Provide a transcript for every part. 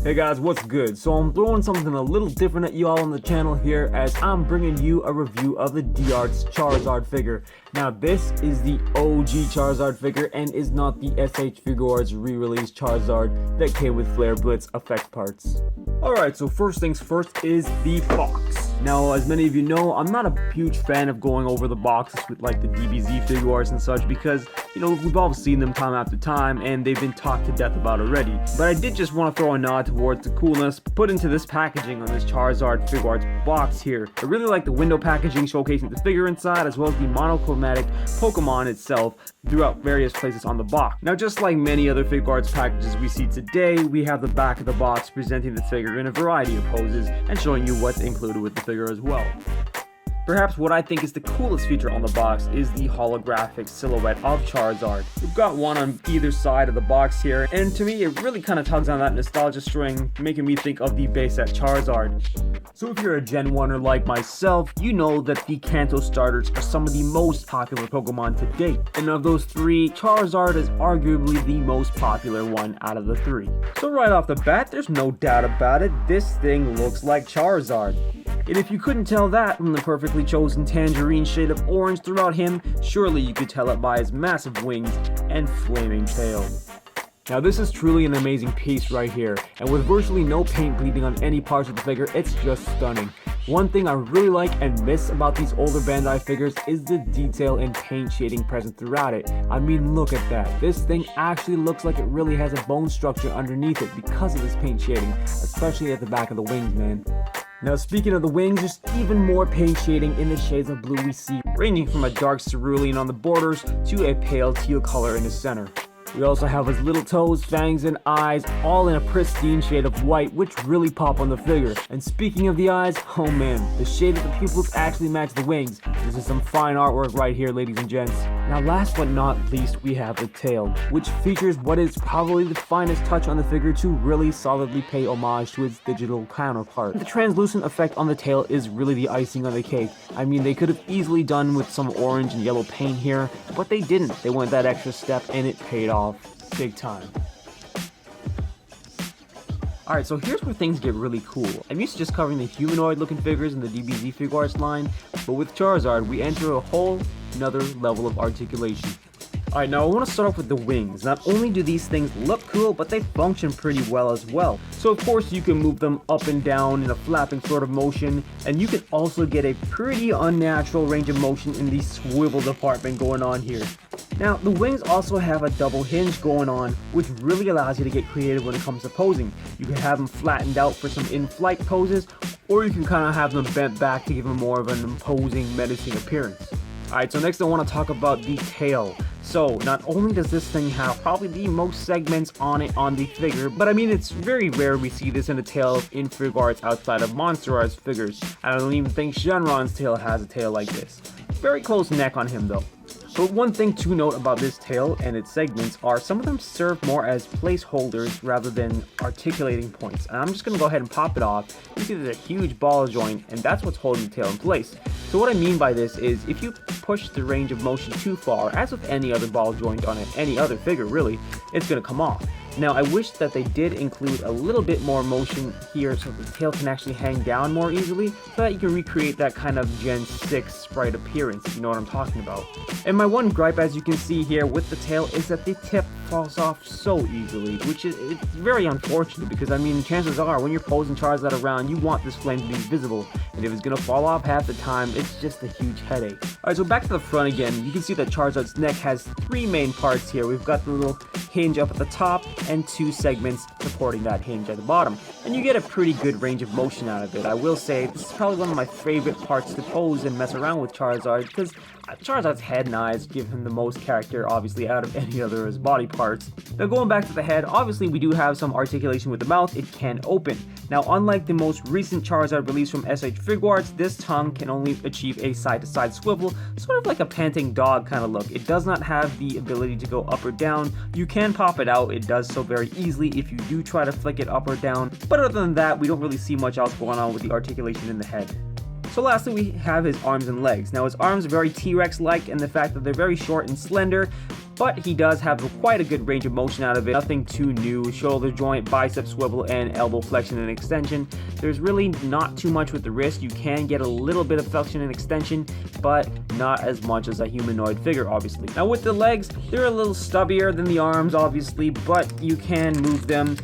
Hey guys, what's good? So I'm throwing something a little different at you all on the channel here as I'm bringing you a review of the Figuarts Charizard figure. Now this is the OG Charizard figure and is not the SH Figuarts re-release Charizard that came with Flare Blitz effect parts. Alright, so first things first is the box. Now, as many of you know, I'm not a huge fan of going over the boxes with like the DBZ Figuarts and such because, you know, we've all seen them time after time and they've been talked to death about already. But I did just want to throw a nod towards the coolness put into this packaging on this Charizard Figuarts box here. I really like the window packaging showcasing the figure inside as well as the monochromatic Pokemon itself throughout various places on the box. Now, just like many other Figuarts packages we see today, we have the back of the box presenting the figure in a variety of poses and showing you what's included with the figure as well. Perhaps what I think is the coolest feature on the box is the holographic silhouette of Charizard. We've got one on either side of the box here, and to me it really kind of tugs on that nostalgia string, making me think of the base set Charizard. So if you're a Gen 1er like myself, you know that the Kanto starters are some of the most popular Pokemon to date. And of those three, Charizard is arguably the most popular one out of the three. So right off the bat, there's no doubt about it, this thing looks like Charizard. And if you couldn't tell that from the perfectly chosen tangerine shade of orange throughout him, surely you could tell it by his massive wings and flaming tail. Now this is truly an amazing piece right here, and with virtually no paint bleeding on any parts of the figure, it's just stunning. One thing I really like and miss about these older Bandai figures is the detail and paint shading present throughout it. I mean, look at that. This thing actually looks like it really has a bone structure underneath it because of this paint shading, especially at the back of the wings, man. Now speaking of the wings, there's even more paint shading in the shades of blue we see, ranging from a dark cerulean on the borders to a pale teal color in the center. We also have his little toes, fangs, and eyes, all in a pristine shade of white, which really pop on the figure. And speaking of the eyes, oh man, the shade of the pupils actually match the wings. This is some fine artwork right here, ladies and gents. Now last but not least, we have the tail, which features what is probably the finest touch on the figure to really solidly pay homage to its digital counterpart. The translucent effect on the tail is really the icing on the cake. I mean, they could have easily done with some orange and yellow paint here, but they didn't. They went that extra step and it paid off big time. Alright, so here's where things get really cool. I'm used to just covering the humanoid looking figures in the DBZ Figuarts line, but with Charizard we enter a whole another level of articulation. Alright, now I want to start off with the wings. Not only do these things look cool, but they function pretty well as well. So of course you can move them up and down in a flapping sort of motion, and you can also get a pretty unnatural range of motion in the swivel department going on here. Now, the wings also have a double hinge going on, which really allows you to get creative when it comes to posing. You can have them flattened out for some in-flight poses, or you can kind of have them bent back to give them more of an imposing, menacing appearance. Alright, so next I want to talk about the tail. So, not only does this thing have probably the most segments on it on the figure, but I mean it's very rare we see this in a tail in Figuarts outside of Monster Arts figures. I don't even think Shenron's tail has a tail like this. Very close neck on him though. But one thing to note about this tail and its segments are some of them serve more as placeholders rather than articulating points. And I'm just going to go ahead and pop it off. You see there's a huge ball joint and that's what's holding the tail in place. So what I mean by this is if you push the range of motion too far, as with any other ball joint on any other figure really, it's going to come off. Now I wish that they did include a little bit more motion here so the tail can actually hang down more easily so that you can recreate that kind of Gen 6 sprite appearance, if you know what I'm talking about. And my one gripe, as you can see here with the tail, is that the tip falls off so easily, which is it's very unfortunate because I mean chances are when you're posing Charizard around you want this flame to be visible, and if it's gonna fall off half the time it's just a huge headache. Alright, so back to the front again, you can see that Charizard's neck has three main parts here. We've got the little hinge up at the top and two segments supporting that hinge at the bottom, and you get a pretty good range of motion out of it. I will say this is probably one of my favorite parts to pose and mess around with Charizard because Charizard's head and eyes give him the most character obviously out of any other of his body parts. Now going back to the head, obviously we do have some articulation with the mouth. It can open. Now unlike the most recent Charizard release from SH Figuarts, this tongue can only achieve a side-to-side swivel, sort of like a panting dog kind of look. It does not have the ability to go up or down. You can pop it out, it does so very easily if you do try to flick it up or down, but other than that we don't really see much else going on with the articulation in the head. So lastly, we have his arms and legs. Now his arms are very T-Rex-like, and the fact that they're very short and slender but he does have quite a good range of motion out of it. Nothing too new. Shoulder joint, bicep swivel, and elbow flexion and extension. There's really not too much with the wrist. You can get a little bit of flexion and extension, but not as much as a humanoid figure, obviously. Now with the legs, they're a little stubbier than the arms, obviously, but you can move them.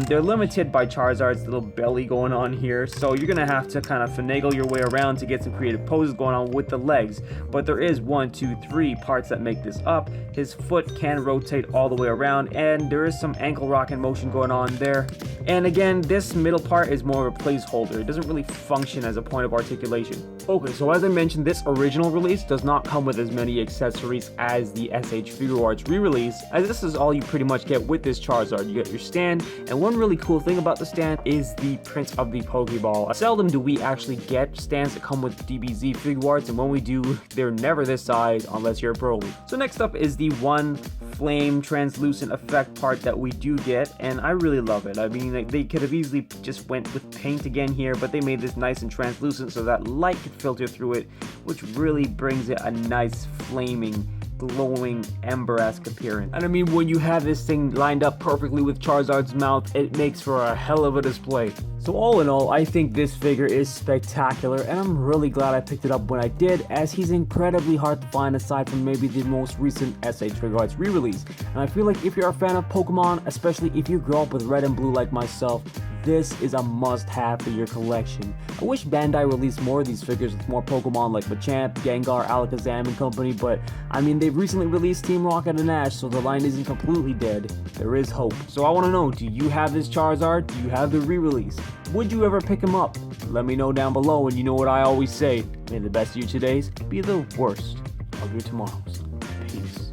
They're limited by Charizard's little belly going on here, so you're gonna have to kind of finagle your way around to get some creative poses going on with the legs. But there is 1, 2, 3 parts that make this up. His foot can rotate all the way around, and there is some ankle rocking motion going on there. And again, this middle part is more of a placeholder. It doesn't really function as a point of articulation. Okay, so as I mentioned, this original release does not come with as many accessories as the SH Figuarts re-release, as this is all you pretty much get with this Charizard. You get your stand, and one really cool thing about the stand is the print of the Pokeball. Seldom do we actually get stands that come with DBZ Figuarts, and when we do, they're never this size unless you're a Broly. So next up is the one flame translucent effect part that we do get, and I really love it. I mean, like, they could have easily just went with paint again here, but they made this nice and translucent so that light could filter through it, which really brings it a nice flaming, glowing, ember-esque appearance. And I mean, when you have this thing lined up perfectly with Charizard's mouth, it makes for a hell of a display. So all in all, I think this figure is spectacular, and I'm really glad I picked it up when I did, as he's incredibly hard to find aside from maybe the most recent SH Figuarts re-release. And I feel like if you're a fan of Pokemon, especially if you grew up with Red and Blue like myself, this is a must-have for your collection. I wish Bandai released more of these figures with more Pokemon like Machamp, Gengar, Alakazam and company, but I mean, they've recently released Team Rocket and Ash, so the line isn't completely dead. There is hope. So I want to know, do you have this Charizard? Do you have the re-release? Would you ever pick him up? Let me know down below, and you know what I always say, may the best of your todays be the worst of your tomorrows. Peace.